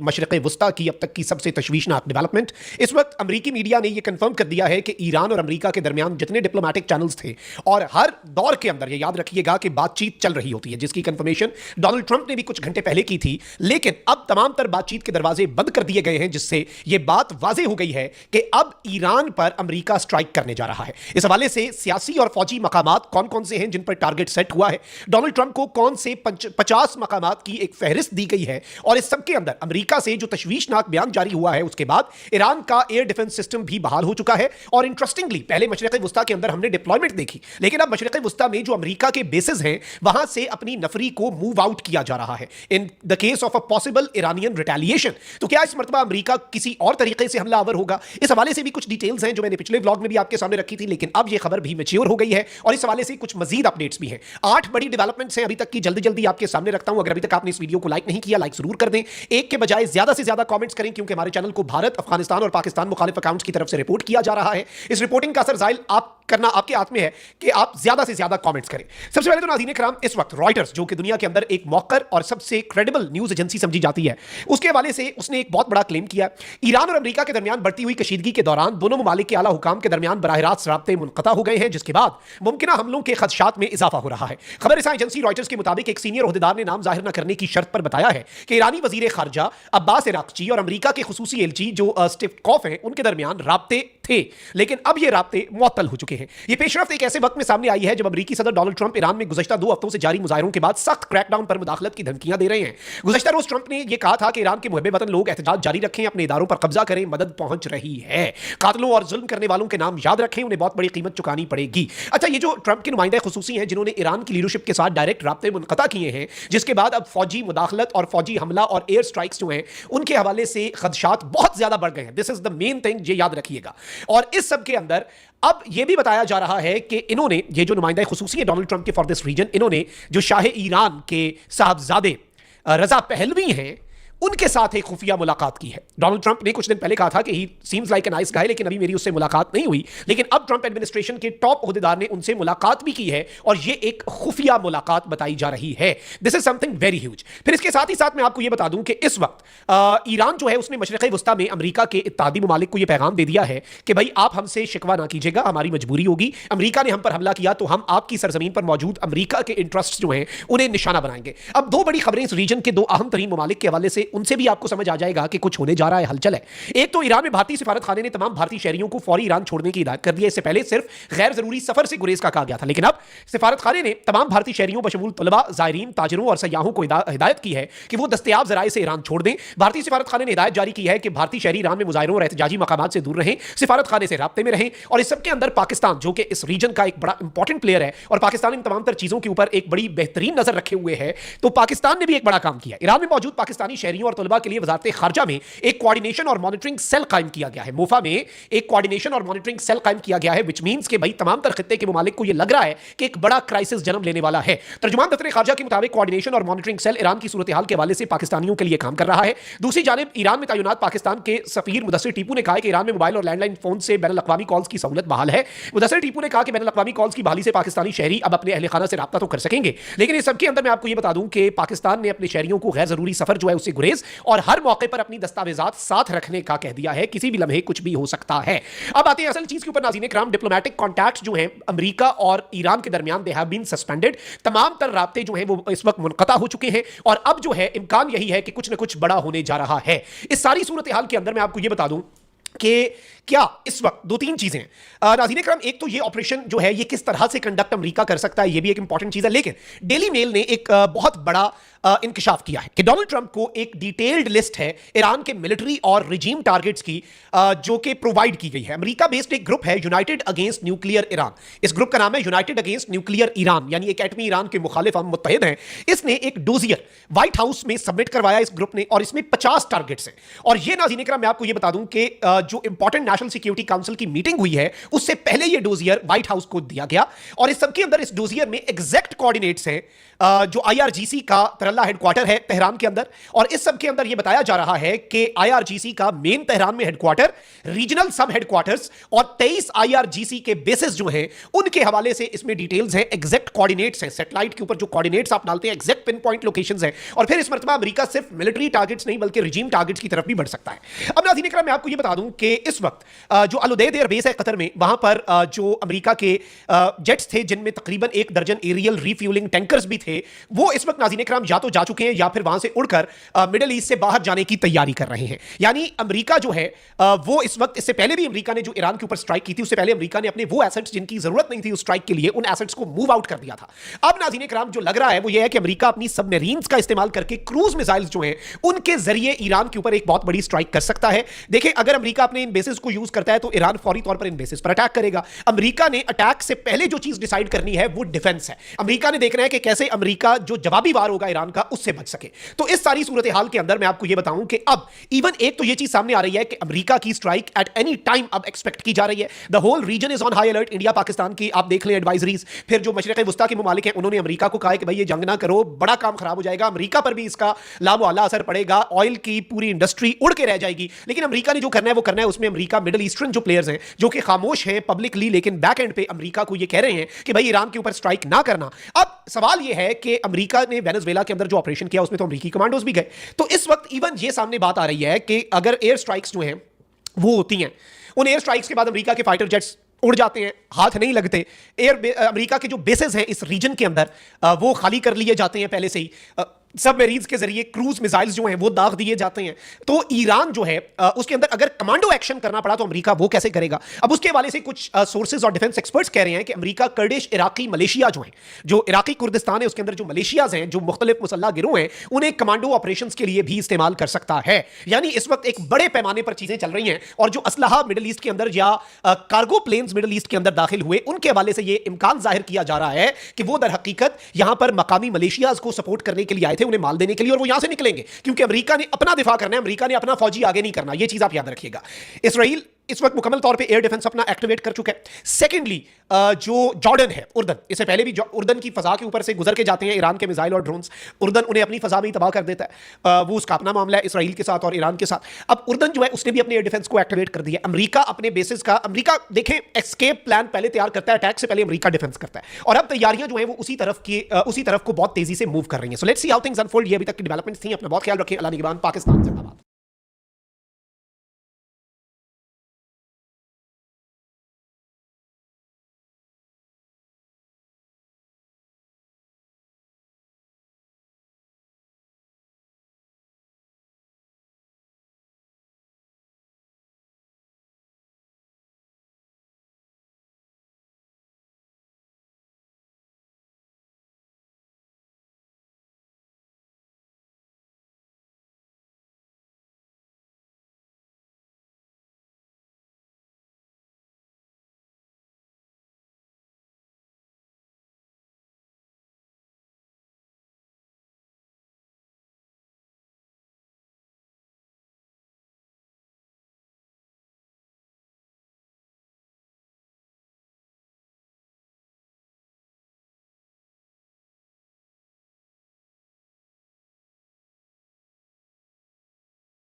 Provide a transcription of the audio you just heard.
मशरिक़ वुस्ता की अब तक की सबसे तशवीशनाक डेवलपमेंट। इस वक्त अमरीकी मीडिया ने यह कंफर्म कर दिया है कि ईरान और अमरीका के दरमियान जितने डिप्लोमेटिक चैनल्स थे और हर दौर के अंदर यह याद रखिएगा कि बातचीत चल रही होती है, जिसकी कंफर्मेशन डोनाल्ड ट्रंप ने भी कुछ घंटे पहले की थी, लेकिन अब तमाम तर बातचीत के दरवाजे बंद कर दिए गए हैं, जिससे यह बात वाजे हो गई है कि अब ईरान पर अमरीका स्ट्राइक करने जा रहा है। इस हवाले से सियासी और फौजी मकामात कौन कौन से हैं जिन पर टारगेट सेट हुआ है, डोनाल्ड ट्रंप को कौन से 50 मकामात की एक फहरिस्त दी गई है, और इस सबके अंदर अमरीका से जो तशवीशनाक बयान जारी हुआ है उसके बाद ईरान का एयर डिफेंस सिस्टम भी बहाल हो चुका है। और इंटरेस्टिंगली पहले मशरिक़ वुस्ता के अंदर हमने डिप्लॉयमेंट देखी, लेकिन अब मशरिक़ वुस्ता में जो अमरीका के बेसिस हैं वहां से अपनी नफरी को मूव आउट किया जा रहा है in the case of a possible Iranian retaliation. तो क्या इस मरतबा अमरीका किसी और तरीके से हमलावर होगा? इस हवाले से भी कुछ डिटेल्स हैं जो मैंने पिछले व्लॉग में भी आपके सामने रखी थी, लेकिन अब यह खबर भी मैच्योर हो गई है और इस हवाले से कुछ मजीद अपडेट्स भी हैं। 8 बड़ी डेवलपमेंट्स हैं अभी तक की, जल्दी जल्दी आपके सामने रखता हूं। अगर अभी तक आपने इस वीडियो को लाइक नहीं किया, लाइक जरूर कर दें, एक के बजाय ज्यादा से ज्यादा कमेंट्स करें, क्योंकि हमारे चैनल को भारत, अफगानिस्तान और पाकिस्तान मुखालिफ अकाउंट्स की तरफ से रिपोर्ट किया जा रहा है। इस रिपोर्टिंग का असर जाहिर आप करना आपके हाथ में है कि आप ज्यादा से ज्यादा कमेंट्स करें। सबसे पहले तो नाज़रीन किराम, इस वक्त रॉयटर्स जो कि दुनिया के अंदर एक मौकर और सबसे क्रेडिबल न्यूज एजेंसी समझी जाती है, उसके हवाले से उसने एक बहुत बड़ा क्लेम किया। ईरान और अमरीका के दरमियान बढ़ती हुई कशीदगी के दौरान दोनों ममालिक के आला हुकाम के दरमियान बराह रास्त राब्ते मुनक़ता हो गए हैं, जिसके बाद मुमकिन हमलों के खदशात में इजाफा हो रहा है। खबर रसां एजेंसी रॉयटर्स के मुताबिक एक सीनियर ओहदेदार ने नाम जाहिर न करने की शर्त पर बताया है कि ईरानी वजीर खारजा अब्बास इराक़ची और अमरीका के खुसूसी एलची जो स्टीव कॉफ हैं उनके दरमियान राब्ते थे, लेकिन अब ये राब्ते मुअत्तल हो चुके हैं। ये पेशरफ्त एक ऐसे वक्त में सामने आई है जब अमरीकी सदर डोनाल्ड ट्रंप ईरान में गुज़श्ता 2 हफ्तों से जारी मुजाहिरों के बाद सख्त क्रैकडाउन पर मुदाखलत की धमकियां दे रहे हैं। गुज़श्ता रोज ट्रंप ने यह कहा था कि ईरान के मुहब्बे वतन लोग एहतजाज जारी रखें, अपने इदारों पर कब्जा करें, मदद पहुंच रही है। कातलों और जुल्म करने वालों के नाम याद रखें, उन्हें बहुत बड़ी कीमत चुकानी पड़ेगी। अच्छा, ये जो ट्रंप के नुमाइंदे खुसूसी हैं जिन्होंने ईरान की लीडरशिप के साथ डायरेक्ट राब्ते मुनक़ता किए हैं, जिसके बाद अब फौजी मुदाखलत और फौजी हमला और एयर स्ट्राइक्स जो हैं उनके हवाले से खदशात बहुत ज्यादा बढ़ गए हैं। This is the main thing, ये याद रखिएगा। और इस सब के अंदर अब यह भी बताया जा रहा है कि इन्होंने, ये जो नुमाइंदा खुसूसी है डोनाल्ड ट्रंप के फॉर दिस रीजन, इन्होंने जो शाह ईरान के साहबजादे रजा पहलवी हैं उनके साथ एक खुफिया मुलाकात की है। डोनाल्ड ट्रंप ने कुछ दिन पहले कहा था कि ही seems like a nice guy, लेकिन अभी मेरी उससे मुलाकात नहीं हुई। लेकिन अब ट्रंप एडमिनिस्ट्रेशन के टॉप ओहदेदार ने उनसे मुलाकात भी की है और ये एक खुफिया मुलाकात बताई जा रही है। This is something very huge. फिर इसके साथ ही साथ मैं आपको यह बता दूं कि इस वक्त ईरान जो है उसने मशरिक़ वुस्ता में अमरीका के इत्तेहादी ममालिक को यह पैगाम दे दिया है कि भाई आप हमसे शिकवा ना कीजिएगा, हमारी मजबूरी होगी। अमरीका ने हम पर हमला किया तो हम आपकी सरजमीन पर मौजूद अमरीका के इंटरेस्ट जो हैं उन्हें निशाना बनाएंगे। अब 2 बड़ी खबरें इस रीजन के 2 अहम तरीन ममालिक के हवाले से, उनसे भी आपको समझ आ जाएगा कि कुछ होने जा रहा है, हलचल है। एक तो ईरान में भारतीय सिफारत खाने ने तमाम भारतीय शहरियों को फौरी ईरान छोड़ने की हिदायत कर दी है। इससे पहले सिर्फ गैर जरूरी सफर से गुरेज का कहा गया था, लेकिन अब सिफारत खाने ने तमाम भारतीय शहरियों बशमूल तलबा, जायरीन, ताजिरों और सयाहों को हिदायत की है कि वो दस्तयाब जराए से ईरान छोड़ दें। भारतीय सिफारत खाने ने हिदायत जारी की है कि भारतीय शहरी ईरान में मुजाहिरों और एहतजाजी मकामात से दूर रहें, सिफारत खाने से राब्ते में रहें। और इस सबके अंदर पाकिस्तान जो कि इस रीजन का एक बड़ा इंपॉर्टेंट प्लेयर है और पाकिस्तान इन तमाम तर चीजों के ऊपर एक बड़ी बेहतरीन नजर रखे हुए है, तो पाकिस्तान ने भी एक बड़ा काम किया। ईरान में मौजूद पाकिस्तानी शहरियों और तलबा के लिए वजारत खारजा में एक कोऑर्डिनेशन और मॉनिटरिंग सेल कायम किया गया है। मोफा में एक कोऑर्डिनेशन और मॉनिटरिंग सेल कायम किया गया है, व्हिच मींस कि भाई तमाम तर खित्ते के मुमालिक को यह लग रहा है कि एक बड़ा क्राइसिस जन्म लेने वाला है। तर्जुमान दफ्तर खारजा के मुताबिक कोऑर्डिनेशन और मॉनिटरिंग सेल ईरान की सूरत हाल के हवाले से पाकिस्तानियों के लिए काम कर रहा है। दूसरी जानिब ईरान में तैनात पाकिस्तान के सफीर मुदस्सिर टीपू ने कहा कि ईरान में मोबाइल और लैंडलाइन फोन से बैनुल अक़वामी कॉल्स की सहूलत बहाल है। मुदस्सिर टीपू ने कहा कि बैनुल अक़वामी कॉल्स की बहाली से पाकिस्तानी शहरी अब अपने अहल खाना से राब्ता तो कर सकेंगे, लेकिन इस सबके अंदर मैं आपको यह बता दूं कि पाकिस्तान ने अपने शहरियों को गैर जरूरी सफर जो है उससे गुरेज और हर मौके पर अपनी दस्तावेजात साथ रखने का कह दिया है। किसी भी लम्हे कुछ भी हो सकता है। अब आते हैं असल चीज के ऊपर नाज़रीन इकराम। डिप्लोमेटिक कॉन्टैक्ट्स जो हैं अमेरिका और ईरान के दरमियान दे हैव बीन सस्पेंडेड। तमाम तर राब्ते जो हैं वो इस वक्त मुनक़ता हो चुके हैं और अब जो है इम्कान यही है कि कुछ न कुछ बड़ा होने जा रहा है। इस सारी सूरत हाल के अंदर मैं आपको यह बता दूं कि क्या इस वक्त 2-3 चीजें नाज़रीन इकराम। एक तो ये ऑपरेशन जो है ये किस तरह से कंडक्ट अमेरिका कर सकता है, ये भी एक इंपॉर्टेंट चीज है। लेकिन डेली मेल ने एक बहुत बड़ा इंकशाफ किया है कि डोनाल्ड ट्रंप को एक डिटेल्ड लिस्ट है ईरान के मिलिट्री और रिजीम टारगेट्स की जो कि प्रोवाइड की गई है। अमेरिका बेस्ड एक ग्रुप है यूनाइटेड अगेंस्ट न्यूक्लियर ईरान। इस ग्रुप का नाम है यूनाइटेड अगेंस्ट न्यूक्लियर ईरान, यानी एक एटमी ईरान के मुखालिफ हम मुत्तहिद हैं। इसने एक डोजियर व्हाइट हाउस में सबमिट करवाया इस ग्रुप ने और इसमें 50 टारगेट्स हैं। और ये नाज़रीन इकराम मैं आपको ये बता दूं कि जो इंपॉर्टेंट नेशनल सिक्योरिटी काउंसिल की मीटिंग हुई है उससे पहले यह डोजियर व्हाइट हाउस को दिया गया। और इस सबके अंदर, इस डोजियर में एग्जैक्ट कोऑर्डिनेट्स हैं जो आईआरजीसी का तरल्ला हेडक्वार्टर है तेहरान के अंदर, और इस सब के अंदर यह बताया जा रहा है कि आईआरजीसी का मेन तेहरान में हेडक्वार्टर, रीजनल सब हेडक्वार्टर्स और 23 आईआरजीसी के बेसिस जो हैं उनके हवाले से इसमें डिटेल्स हैं, एग्जैक्ट कोऑर्डिनेट्स हैं, सैटेलाइट के ऊपर जो कोऑर्डिनेट्स आप डालते हैं एग्जैक्ट पिन पॉइंट लोकेशंस हैं। और फिर इस मरतबा अमेरिका सिर्फ मिलिट्री टारगेट्स नहीं बल्कि रिजीम टारगेट्स की तरफ भी बढ़ सकता है। अब नाज़रीन इकराम, मैं आपको यह बता दूं कि इस वक्त जो अल उदैद एयरबेस है कतर में, वहां पर जो अमेरिका के जेट्स थे जिनमें तकरीबन 1 दर्जन एरियल रीफ्यूलिंग टैंकर्स भी थे, वो इस वक्त नाज़रीन इकराम या तो जा चुके हैं या फिर वहां से उड़कर मिडिल ईस्ट से बाहर जाने की तैयारी कर रहे हैं। यानी अमेरिका जो है वो इस वक्त, इससे पहले भी अमेरिका ने जो ईरान के ऊपर स्ट्राइक की थी, उससे पहले अमेरिका ने अपने वो एसेट्स जिनकी जरूरत नहीं थी उस स्ट्राइक के लिए, उन एसेट्स को मूव आउट कर दिया था। अब नाज़रीन इकराम जो लग रहा है वो ये है कि अमेरिका अपनी सबमरीन्स का इस्तेमाल करके क्रूज मिसाइल्स जो हैं उनके जरिए ईरान के ऊपर एक बहुत बड़ी स्ट्राइक कर सकता है। देखिए, अगर अमेरिका अपने इन बेसिस को यूज करता है तो ईरान फौरी तौर पर इन बेसिस पर अटैक करेगा। अमेरिका ने अटैक से पहले जो चीज डिसाइड करनी है वो डिफेंस है। अमेरिका ने देखना है कि कैसे अमेरिका जो जवाबी वार होगा ईरान का उससे बच सके। तो इस सारी सूरत हाल के अंदर मैं आपको यह बताऊं कि अब इवन एक तो यह चीज सामने आ रही है कि अमेरिका की स्ट्राइक एट एनी टाइम अब एक्सपेक्ट की जा रही है। The whole region is on high alert. India Pakistan की आप देख लें एडवाइजरीज, फिर जो मशरिक वुस्ता के मुमालिक हैं उन्होंने अमेरिका को कहा है कि भाई ये जंग ना करो, बड़ा काम खराब हो जाएगा, अमेरिका पर भी इसका लामोअला असर पड़ेगा, ऑयल की पूरी इंडस्ट्री उड़ के रह जाएगी। लेकिन अमेरिका ने जो करना है वो करना है। उसमें अमेरिका मिडिल ईस्टर्न जो प्लेयर्स हैं जो कि खामोश हैं पब्लिकली, लेकिन बैक एंड पे अमेरिका को ये कह रहे हैं कि भाई ईरान के ऊपर स्ट्राइक ना करना। अब सवाल ये है कि अमेरिका ने वेनेजुएला के अंदर जो ऑपरेशन किया उसमें तो अमेरिकी कमांडोज भी गए। तो इस वक्त इवन ये सामने बात आ रही है कि अगर एयर स्ट्राइक्स जो हैं वो होती हैं, उन एयर स्ट्राइक्स के बाद अमेरिका के फाइटर जेट्स उड़ जाते हैं, हाथ नहीं लगते। अमेरिका के जो बेसेस हैं इस रीजन के अंदर वो खाली कर लिए जाते हैं पहले से ही। सबमरीन्स के जरिए क्रूज मिसाइल्स जो हैं वो दाग दिए जाते हैं। तो ईरान जो है उसके अंदर अगर कमांडो एक्शन करना पड़ा तो अमेरिका वो कैसे करेगा? अब उसके हवाले से कुछ सोर्सेज और डिफेंस एक्सपर्ट्स कह रहे हैं कि अमेरिका कर्डिश, इराकी, मलेशिया जो हैं, जो इराकी कुर्दिस्तान है उसके अंदर जो मलेशियाज हैं, जो मुख्तलिफ मुसल्लह गिरोह हैं, उन्हें कमांडो ऑपरेशंस के लिए भी इस्तेमाल कर सकता है। यानी इस वक्त एक बड़े पैमाने पर चीजें चल रही हैं और जो असलहा मिडिल ईस्ट के अंदर या कार्गो प्लेन्स मिडिल ईस्ट के अंदर दाखिल हुए उनके हवाले से यह इम्कान जाहिर किया जा रहा है कि वो दर हकीकत यहां पर मकामी मलेशियाज को सपोर्ट करने के लिए आए थे, उन्हें माल देने के लिए, और वो यहां से निकलेंगे क्योंकि अमेरिका ने अपना दिफा करना है, अमेरिका ने अपना फौजी आगे नहीं करना। यह चीज आप याद रखिएगा। इसराइल इस वक्त मुकम्मल तौर पे एयर डिफेंस अपना एक्टिवेट कर चुका है। सेकेंडली जो जॉर्डन है, उर्दन, इससे पहले भी उर्दन की फजा के ऊपर से गुजर के जाते हैं ईरान के मिसाइल और ड्रोन्स, उर्दन उन्हें अपनी फजा में ही तबाह कर देता है। वो उसका अपना मामला है इसराइल के साथ और ईरान के साथ। अब उर्दन जो है उसने भी अपने एयर डिफेंस को एक्टिवेट कर दिया। अमेरिका अपने बेसिस का, अमेरिका देखें एस्केप प्लान पहले तैयार करता है, अटैक से पहले अमेरिका डिफेंस करता है, और अब तैयारियां जो है वो उसी तरफ को बहुत तेजी से मूव कर रही हैं। So let's see how things unfold. ये अभी तक की डेवलपमेंट्स थी। अपना बहुत ख्याल रखें। अल्लाह निगहबान। पाकिस्तान जिंदाबाद।